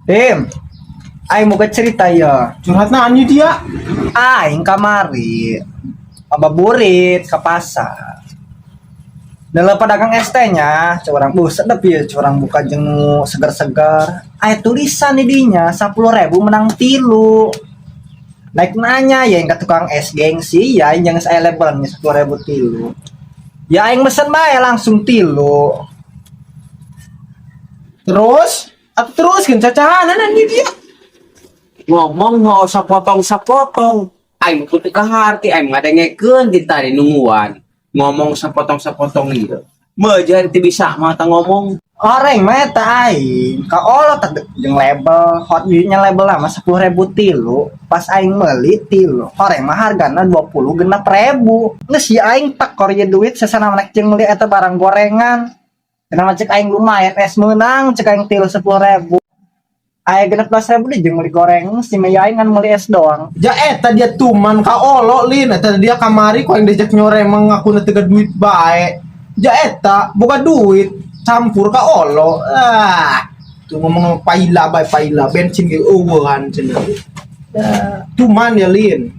Tim, aing mau cerita ya. Curhat nanya dia. Aing kamari ngabuburit ke pasar. Dalam pedagang ST-nya, curang sedep ya, curang buka jengu segar-segar. Ayat tulisan nih dinya 10.000 menang tilu. Naik nanya ya yang ke tukang es gengsi ya yang saya labelnya 10.000 tilu. Ya aing mesen bae langsung tilu. Terus, atau terus kan cacahanan nanya dia. Ngomong nggak usah potong-sapotong. Aing kudu kaharti, aing ngadengekeun di tadi nungguan. Ngomong sapotong-sapotong gitu. Mejar ti bisa mata ngomong. Orang meta aing ka Allah tadi jeung label hot nya label lama 10.000 tilu pas aing meuli tilu orang mah hargana 20 genep ribu geus si aing tak korje duit sesana naik jeung meuli eta barang gorengan kenapa cek aing lumayan es menang cek aing tilu 10.000 aya 16.000 di jeung meuli goreng si maya aing kan meuli es doang. Ja eta dia tuman ka olo lin eta dia kamari kau yang diajak nyore mengaku tega duit bae. Ja eta boga duit campur ka olo. Tuh ngomong paila bae paila bensin ge eueuhan cenah. Tuman ya lin.